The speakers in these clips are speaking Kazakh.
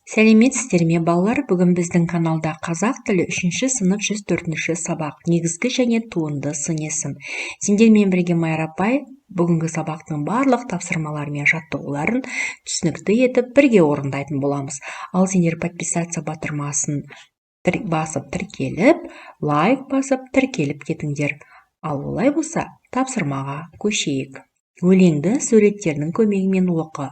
Сәлеметсіздер ме балалар? Бүгін біздің каналда қазақ тілі 3 сынып 104 сабақ негізгі және туынды сын есім. Сендермен бірге Майра апай бүгінгі сабақтың барлық тапсырмалары мен жаттығуларын түсінікті етіп бірге орындайтын боламыз. Ал сендер подписаться батырмасын басып тіркеліп, лайк басып тіркеліп кетіңдер. Ал олай болса, тапсырмаға көшейік. Өлеңді суреттердің көмегімен оқы.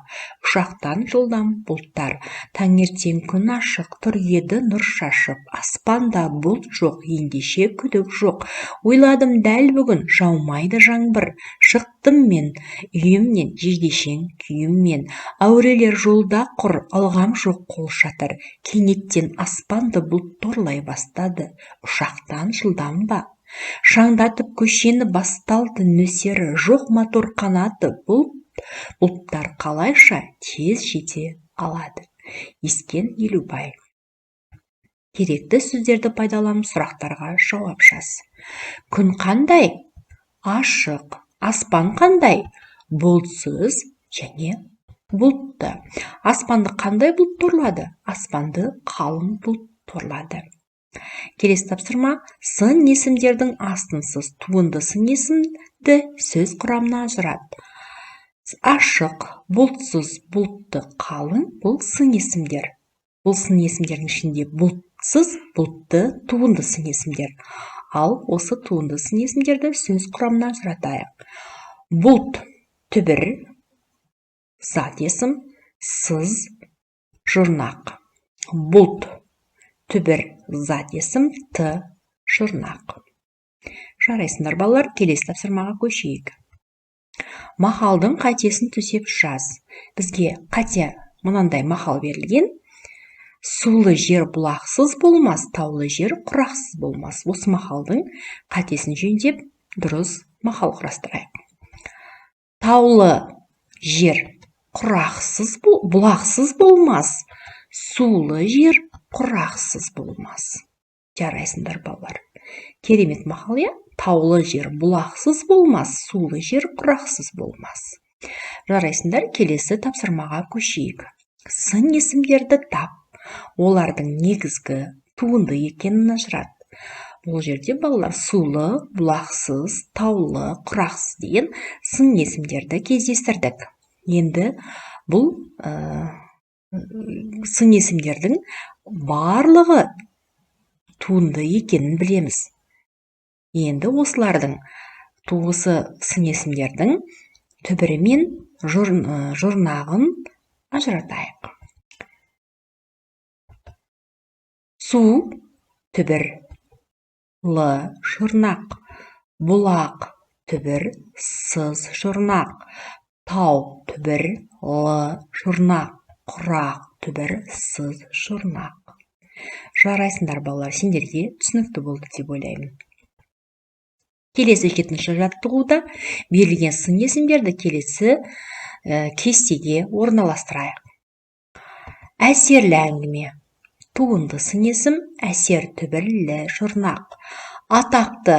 Ұшақтан жылдам бұлттар. Таңертең күн ашық, тұр еді нұр шашып. Аспанда бұлт жоқ, ендеше күдік жоқ. Ойладым дәл бүгін жаумайды жаңбыр. Шықтым мен үйімнен, жейдешең күйіммен. Әурелер жолда құр, алғам жоқ қол шатыр. Кенеттен аспанды бұлт торлай бастады. Ұшақтан жылдам ба? Шаңдатып көшені басталды нөсері, жоқ мотор қанаты, бұлттар қалайша тез жете алады. Ескен Елубай. Керекті сөздерді пайдаланып сұрақтарға жауап жаз. Күн қандай? Ашық. Аспан қандай? Бұлтсыз және бұлтты. Аспанды қандай бұлт торлады? Аспанды қалың бұлт торлады. Келесі тапсырма, сын есімдердің астынсыз туынды сын есімді сөз құрамына ажырат. Ашық, бұлтсыз, бұлтты, қалың бұл сын есімдер. Бұл сын есімдердің ішінде бұлтсыз, бұлтты, туынды сын есімдер. Ал осы туынды сын есімдерді сөз құрамына ажыратайық. Бұлт, түбір, зат есім, сыз, жұрнақ. Бұлт, түбір, зат есім, т, жұрнақ. Жарайсыңдар балалар, келесі тапсырмаға көшейік. Мақалдың қатесін төсеп жаз. Бізге қате мынандай мақал берілген. Сулы жер бұлақсыз болмас, таулы жер құрақсыз болмас. Осы мақалдың қатесін жөндеп, дұрыс мақал құрастырайық. Таулы жер бұлақсыз болмас, сулы жер құрақсыз болмас. Жарайсыңдар балалар. Керемет мақал, иә? Таулы жер бұлақсыз болмас, сулы жер құрақсыз болмас. Жарайсыңдар, келесі тапсырмаға көшейік. Сын есімдерді тап. Олардың негізгі туынды екенін ажырат. Бұл жерде балалар сулы, бұлақсыз, таулы, құрақсыз деген сын есімдерді кездестірдік. Енді бұл сын есімдердің барлығы туынды екенін білеміз. Енді осылардың туысы сын есімдердің түбірі мен жұрнағын ажыратайық. Су, түбір, лы, жұрнақ. Бұлақ, түбір, сыз, жұрнақ. Тау, түбір, лы, жұрнақ. Құрақ, түбір, сыз, жұрнақ. Жарайсыңдар балалар, сендерге түсінікті болды деп ойлаймын. Келесі 7-ші жаттығуда берілген сын есімдерді келесі кестеге орналастырайық. Әсерлі әңгіме. Туынды сын есім, әсер, түбірлі, жұрнақ. Атақты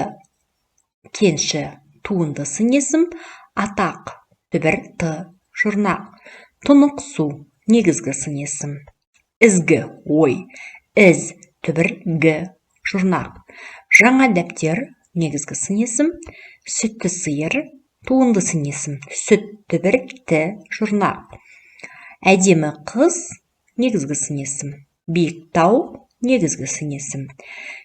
кенші, туынды сын есім, атақ, түбір, т, жұрнақ. Тұнық су, негізгі сын есім. Ізгі, ой, із, түбір, г, жұрнақ. Жаңа дәптер, негізгі сын есім. Сүтті сиыр, туынды сын есім. Сүт, түбір, т, жұрнақ. Әдемі қыз, негізгі сын есім. Биік тау, негізгі сын есім.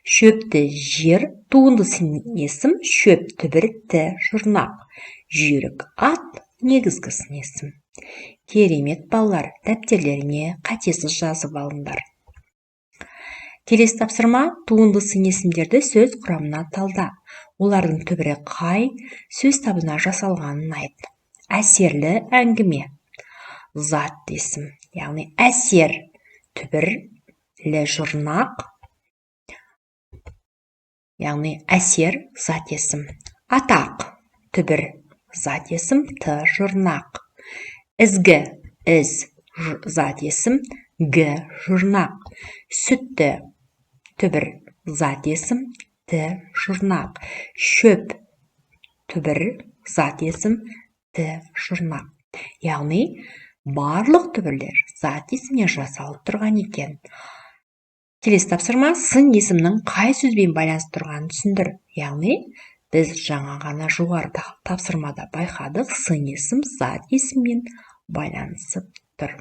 Шөпті жер, туынды сын есім. Шөп, түбір, т, жұрнақ. Жүйрік ат, негізгі сын есім. Керемет балалар, дәптерлеріне қатесіз жазып алыңдар. Келесі тапсырма, туынды сын есімдерді сөз құрамына талда. Олардың түбірі қай сөз табына жасалғанын айт. Әсерлі әңгіме. Зат есім, яғни әсер, түбірлі, жұрнақ. Яғни әсер, зат есім. Атақ, түбір, зат есім, т, жұрнақ. Ізгі, із, зат есім, г, жұрнақ. Сүтті, түбір, зат есім, т, жұрнақ. Шөп, түбір, зат есім, т, жұрнақ. Яғни барлық түбірлер зат есімнен жасалып тұрған екен. Келесі тапсырма, сын есімнің қай сөзбен байланысып тұрғанын түсіндір. Яғни, біз жаңа ғана жоғарыда тапсырмада байқадық, сын есім зат есіммен байланысып тұр.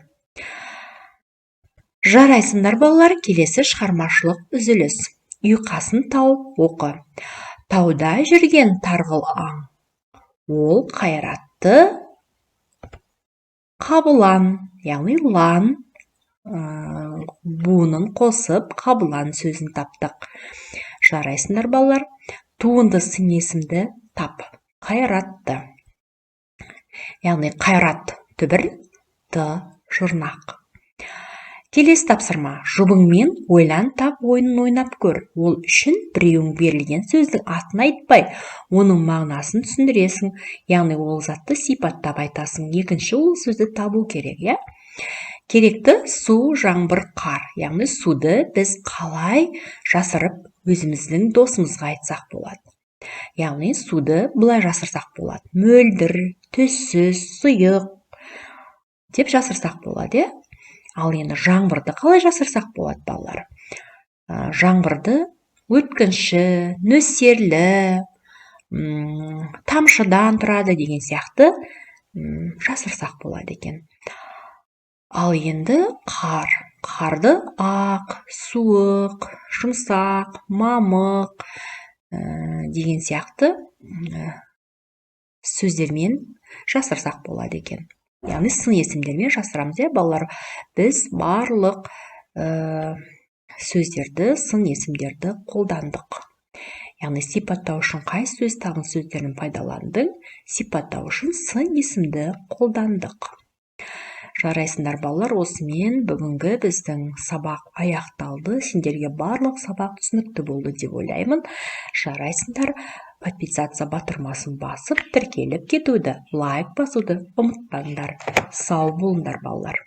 Жарайсыңдар балалар, келесі шығармашылық үзіліс. Ұйқасын тауып оқы. Тауда жүрген тарғыл аң, ол қайратты қабылан, яғни лан буынын қосып қабылан сөзін таптық. Жарайсыңдар балалар, туынды сын есімді тап. Қайратты, яғни қайрат түбір, т жұрнақ. Келесі тапсырма, жұбыңмен ойлан тап ойынын ойнап көр. Ол үшін біреуің берілген сөздің атын айтпай, оның мағынасын түсіндіресің. Яғни ол затты сипаттап айтасың. Екінші ол сөзді табу керек, я? Керекті су, жаңбыр, қар. Яғни суды біз қалай жасырып өзіміздің досымызға айтсақ болады. Яғни суды былай жасырсақ болады. Мөлдір, түссіз, сұйық деп жасырсақ болады, е? Ал енді жаңбырды қалай жасырсақ болады, балалар? Жаңбырды өткінші, нөсерлі, тамшыдан тұрады деген сияқты жасырсақ болады екен. Ал енді қарды ақ, суық, жұмсақ, мамық деген сияқты сөздермен жасырсақ болады екен. Яғни сын есімдермен жасырамыз, балалар. Біз барлық сөздерді, сын есімдерді қолдандық. Яғни сипаттау үшін қай сөз тағын сөздерін пайдаландың, сипаттау үшін сын есімді қолдандық. Жарайсыңдар балалар, осымен бүгінгі біздің сабақ аяқталды. Сендерге барлық сабақ түсінікті болды деп ойлаймын. Жарайсыңдар, подписаться батырмасын басып, тіркеліп кетуді, лайк басуды ұмытпаңдар. Сау болыңдар балалар.